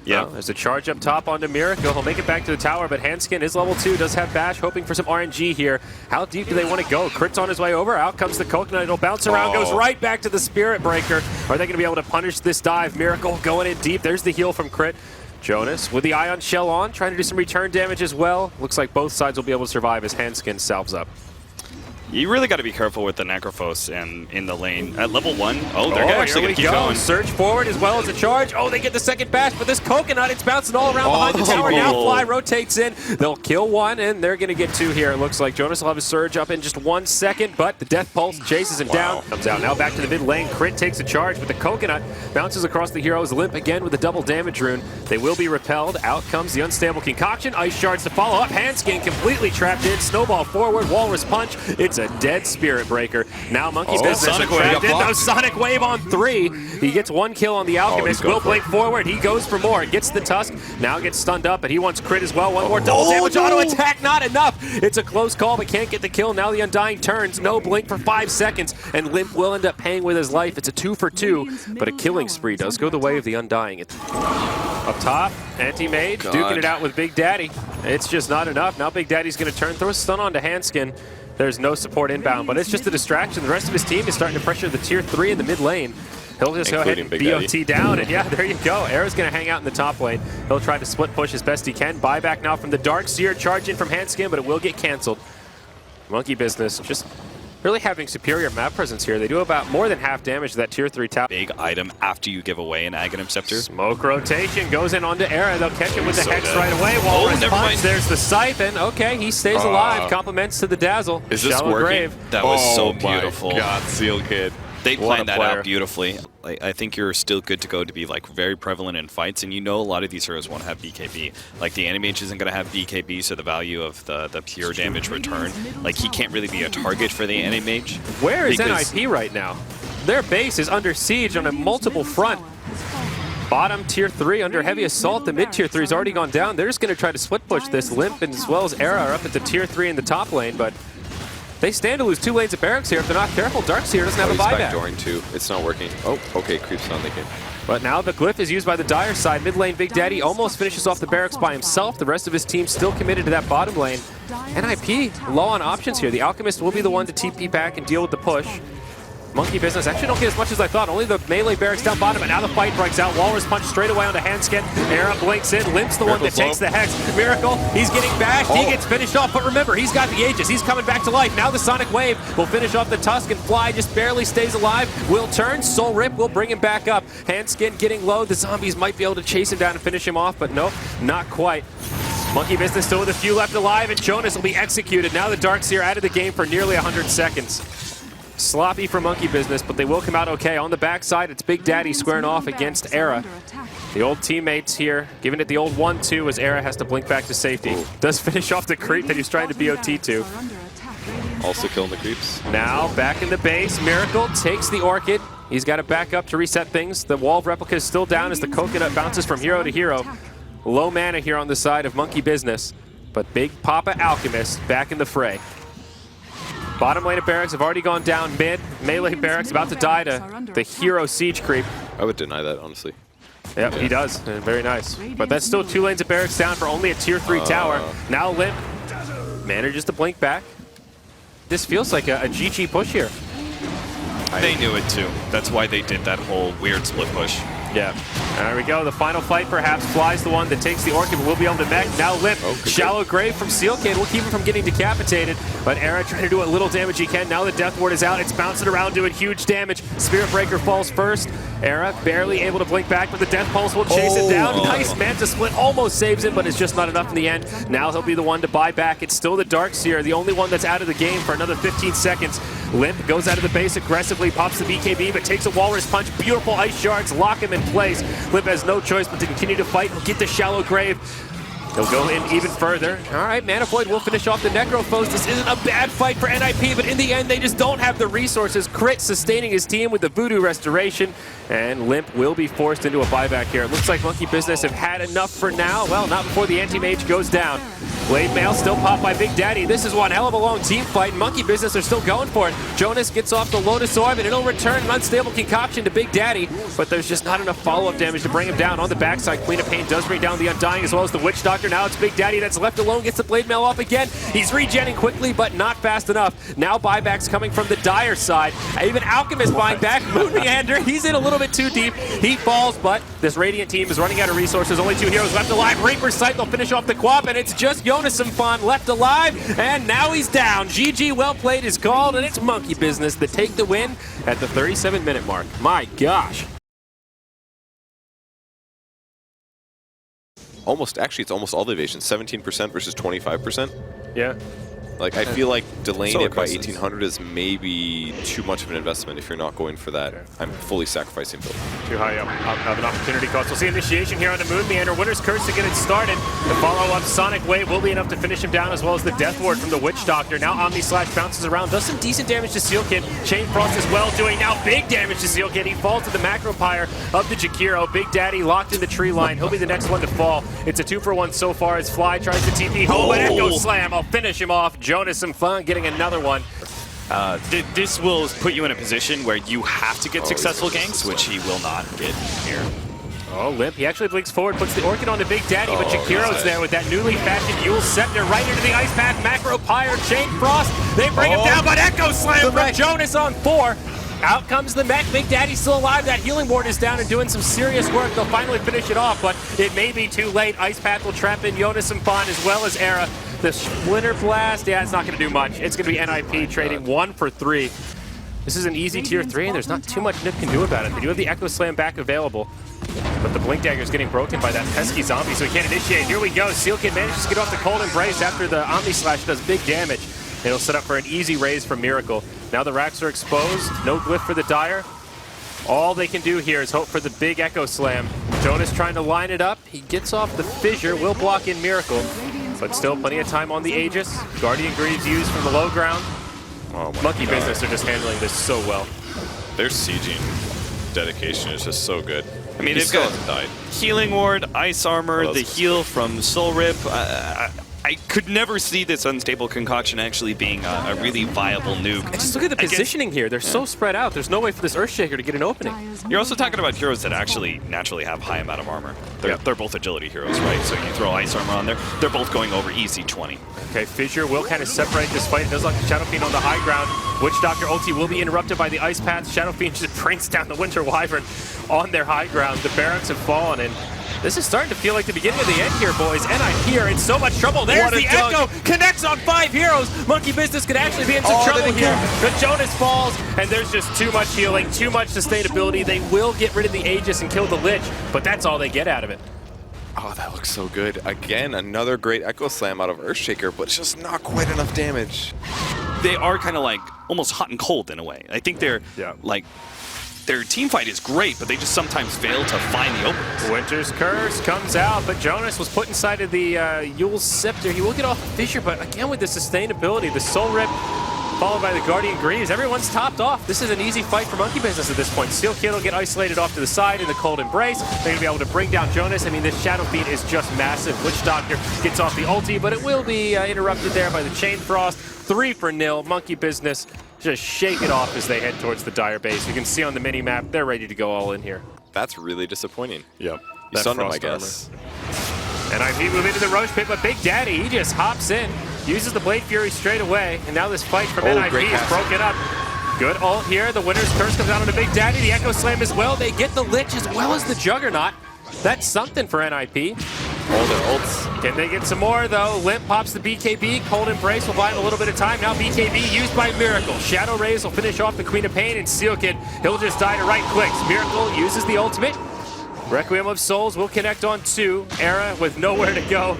Yeah. Well, there's a charge up top onto Miracle. He'll make it back to the tower, but Hanskin is level 2, does have Bash, hoping for some RNG here. How deep do they want to go? Crit's on his way over. Out comes the Coconut. It'll bounce around, goes right back to the Spirit Breaker. Are they going to be able to punish this dive? Miracle going in deep. There's the heal from Crit. Jonas with the Ion Shell on, trying to do some return damage as well. Looks like both sides will be able to survive as Hanskin salves up. You really got to be careful with the Necrophos and in the lane. At level 1, they're actually going to keep going. Surge forward as well as a charge. Oh, they get the second bash, but this Coconut, it's bouncing all around behind the tower. Now Fly rotates in. They'll kill one, and they're going to get 2 here. It looks like Jonas will have a surge up in just 1 second, but the Death Pulse chases him down. Comes out now back to the mid lane. Crit takes a charge, but the Coconut bounces across the heroes. Limp again with a double damage rune. They will be repelled. Out comes the Unstable Concoction. Ice Shards to follow up. Hanskin completely trapped in. Snowball forward. Walrus Punch. It's a dead Spirit Breaker. Now Monkey's Business trapped in. No, Sonic Wave on 3. He gets 1 kill on the Alchemist. Will blink forward. He goes for more. Gets the Tusk. Now gets stunned up, but he wants Crit as well. One more double damage. Auto attack. Not enough. It's a close call, but can't get the kill. Now the Undying turns. No blink for 5 seconds, and Limp will end up paying with his life. It's a 2 for 2, but a killing spree does go the way of the Undying. Up top, Anti-Mage duking it out with Big Daddy. It's just not enough. Now Big Daddy's going to turn, throw a stun onto Hanskin. There's no support inbound, but it's just a distraction. The rest of his team is starting to pressure the tier 3 in the mid lane. He'll just go ahead and BOT down, and yeah, there you go. Era's going to hang out in the top lane. He'll try to split push as best he can. Buyback now from the Darkseer, charge in from Hanskin, but it will get canceled. Monkey Business just really having superior map presence here. They do about more than half damage to that tier 3 tower. Big item after you give away an Aghanim Scepter. Smoke rotation goes in onto Era. They'll catch him with the Hex right away. Walrus Punch. There's the Siphon. Okay, he stays alive. Compliments to the Dazzle. Is this Shallow working? Grave. That was so beautiful. My God, Seal Kid. They planned that out beautifully. Like, I think you're still good to go to be like very prevalent in fights, and you know a lot of these heroes won't have BKB. Like the Anti-Mage isn't going to have BKB, so the value of the pure damage return, like he can't really be a target for the Anti-Mage. Where is NiP right now? Their base is under siege on a multiple front. Bottom tier 3 under heavy assault. The mid tier 3 has already gone down. They're just going to try to split push this. Limp and as well as Era are up at the tier 3 in the top lane, but they stand to lose 2 lanes of barracks here if they're not careful. Darkseer doesn't have a buyback. He's backdooring too. It's not working. Oh, okay, creeps on the game. But now the Glyph is used by the Dire side. Mid lane, Big Daddy almost finishes off the barracks by himself. The rest of his team still committed to that bottom lane. NiP low on options here. The Alchemist will be the one to TP back and deal with the push. Monkey Business actually don't get as much as I thought. Only the melee barracks down bottom, and now the fight breaks out. Walrus Punch straight away onto Hanskin. Era blinks in. Limp's the one that takes the Hex. Miracle, he's getting bashed. He gets finished off, but remember, he's got the Aegis. He's coming back to life. Now the Sonic Wave will finish off the Tusk, and Fly just barely stays alive. Will turn. Soul Rip will bring him back up. Hanskin getting low. The zombies might be able to chase him down and finish him off, but nope, not quite. Monkey Business still with a few left alive, and Jonas will be executed. Now the Darkseer out of the game for nearly 100 seconds. Sloppy for Monkey Business, but they will come out okay. On the backside, it's Big Daddy squaring off against Era. The old teammates here, giving it the old 1-2 as Era has to blink back to safety. Does finish off the creep that he's trying to BOT to. Also killing the creeps. Now, back in the base, Miracle takes the Orchid. He's got to back up to reset things. The wall of replica is still down as the Coconut bounces from hero to hero. Low mana here on the side of Monkey Business, but Big Papa Alchemist back in the fray. Bottom lane of barracks have already gone down mid. Melee barracks about to die to the hero siege creep. I would deny that, honestly. Yep, yeah. He does. Very nice. But that's still 2 lanes of barracks down for only a tier 3 tower. Now Limp manages to blink back. This feels like a GG push here. They knew it too. That's why they did that whole weird split push. Yeah. There we go. The final fight perhaps. Fly's the one that takes the Orchid, but we'll be able to mech. Now Limp. Shallow Grave from Seal Kid will keep him from getting decapitated. But Era trying to do what little damage he can. Now the Death Ward is out. It's bouncing around doing huge damage. Spirit Breaker falls first. Era barely able to blink back, but the Death Pulse will chase it down. Nice Manta Split almost saves him, but it's just not enough in the end. Now he'll be the one to buy back. It's still the Darkseer, the only one that's out of the game for another 15 seconds. Limp goes out of the base aggressively, pops the BKB, but takes a Walrus Punch. Beautiful Ice Shards lock him in place. Limp has no choice but to continue to fight and get the Shallow Grave. He'll go in even further. All right, Manifold will finish off the Necro foes. This isn't a bad fight for NiP, but in the end, they just don't have the resources. Crit sustaining his team with the Voodoo Restoration, and Limp will be forced into a buyback here. It looks like Monkey Business have had enough for now. Well, not before the Anti-Mage goes down. Blade Mail still popped by Big Daddy. This is one hell of a long team fight. Monkey Business are still going for it. Jonas gets off the Lotus Orb, and it'll return an unstable concoction to Big Daddy, but there's just not enough follow-up damage to bring him down. On the backside, Queen of Pain does bring down the Undying as well as the Witch Doctor. Now it's Big Daddy that's left alone, gets the Blade Mail off again. He's regenning quickly, but not fast enough. Now buybacks coming from the Dire side. Even Alchemist buying back. Moon Meander, he's in a little bit too deep. He falls, but this Radiant team is running out of resources. Only 2 heroes left alive. Reaper's Sight, they'll finish off the Quap, and it's just Jonas and Fawn left alive, and now he's down. GG, well played is called, and it's Monkey Business that take the win at the 37-minute mark. My gosh. Actually, it's almost all the evasion. 17% versus 25%. Yeah. Like, I feel like delaying Solar it by Crisis. 1800 is maybe too much of an investment if you're not going for that. I'm fully sacrificing build. Too high up of an opportunity cost. We'll see initiation here on the Moon Meander. Winner's Curse to get it started. The follow-up Sonic Wave will be enough to finish him down, as well as the Death Ward from the Witch Doctor. Now Omni Slash bounces around, does some decent damage to Seal Kid. Chain Frost as well, doing now big damage to Seal Kid. He falls to the Macro Pyre of the Jakiro. Big Daddy locked in the tree line. He'll be the next one to fall. It's a 2-for-1 so far as Fly tries to TP home, but Echo Slam. I'll finish him off. Jonas and Fun getting another one. This will put you in a position where you have to get successful ganks, which he will not get here. Oh, Limp, he actually blinks forward, puts the Orchid on the Big Daddy, but Jakiro's there with that newly fashioned Yule Scepter right into the Ice Path, Macro Pyre, Chain Frost. They bring him down, but Echo Slam from Jonas on 4. Out comes the mech. Big Daddy's still alive. That healing ward is down and doing some serious work. They'll finally finish it off, but it may be too late. Ice Path will trap in Jonas and Fawn as well as Era. The Splinter Blast, yeah, it's not going to do much. It's going to be NiP trading 1 for 3. This is an easy tier 3, and there's not too much NiP can do about it. They do have the Echo Slam back available, but the Blink Dagger is getting broken by that pesky zombie, so he can't initiate. Here we go. Seal Kid manages to get off the Cold Embrace after the Omni Slash does big damage. It'll set up for an easy raise from Miracle. Now the racks are exposed. No glyph for the Dire. All they can do here is hope for the big Echo Slam. Jonas trying to line it up. He gets off the Fissure, will block in Miracle, but still plenty of time on the Aegis. Guardian Greaves used from the low ground. Oh my Monkey God. Business are just handling this so well. Their sieging dedication is just so good. I mean, He they've still got hasn't died. Healing Ward, Ice Armor, Oh, the that's heal from Soul Rip. I could never see this unstable concoction actually being a really viable nuke. And just look at the positioning here. They're so spread out. There's no way for this Earthshaker to get an opening. You're also talking about heroes that actually naturally have high amount of armor. They're both agility heroes, right? So you throw Ice Armor on there, they're both going over easy 20. Okay, Fissure will kind of separate this fight. It does look like Shadow Fiend on the high ground. Witch Doctor ulti will be interrupted by the Ice Path. Shadow Fiend just brings down the Winter Wyvern on their high ground. The Barracks have fallen, and this is starting to feel like the beginning of the end here, boys. NiP are in so much trouble. There's the Echo. Connects on 5 heroes. Monkey Business could actually be in some trouble here. But Jonas falls, and there's just too much healing, too much sustainability. They will get rid of the Aegis and kill the Lich, but that's all they get out of it. Oh, that looks so good. Again, another great Echo Slam out of Earthshaker, but it's just not quite enough damage. They are kind of like almost hot and cold in a way. I think they're like, their team fight is great, but they just sometimes fail to find the openings. Winter's Curse comes out, but Jonas was put inside of the Yule Scepter. He will get off the Fissure, but again with the sustainability, the Soul Rip followed by the Guardian Greaves. Everyone's topped off. This is an easy fight for Monkey Business at this point. Seal Kid will get isolated off to the side in the Cold Embrace. They're going to be able to bring down Jonas. I mean, this Shadow Fiend is just massive. Witch Doctor gets off the ulti, but it will be interrupted there by the Chain Frost. 3-0. Monkey Business just shake it off as they head towards the Dire base. You can see on the mini-map, they're ready to go all in here. That's really disappointing. Yep. You stunned him, I guess. NiP move into the Roche Pit, but Big Daddy, he just hops in, uses the Blade Fury straight away, and now this fight from NiP is broken up. Good ult here. The Winter's Curse comes out on the Big Daddy. The Echo Slam as well. They get the Lich as well as the Juggernaut. That's something for NiP. All their ults. Can they get some more, though? Limp pops the BKB. Cold Embrace will buy him a little bit of time. Now BKB used by Miracle. Shadow Rays will finish off the Queen of Pain, and Seal Kid, he'll just die to right clicks. Miracle uses the ultimate. Requiem of Souls will connect on 2. Era with nowhere to go.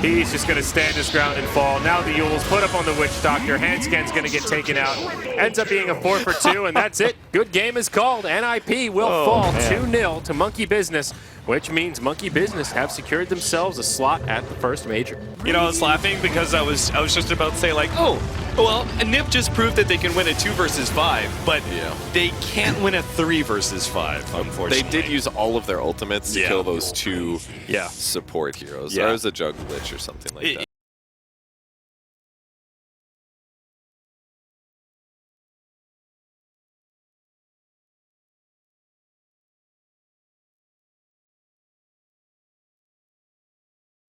He's just going to stand his ground and fall. Now the Yules put up on the Witch Doctor. Handscan's going to get taken out. Ends up being a 4 for 2, and that's it. Good game is called. NiP will fall 2-0 to Monkey Business, which means Monkey Business have secured themselves a slot at the first major. You know, I was laughing because I was just about to say, like, oh, well, NiP just proved that they can win a 2 versus 5, but they can't win a 3 versus 5, unfortunately. They did use all of their ultimates to kill those 2 support heroes. There was a Jug Glitch or something like that.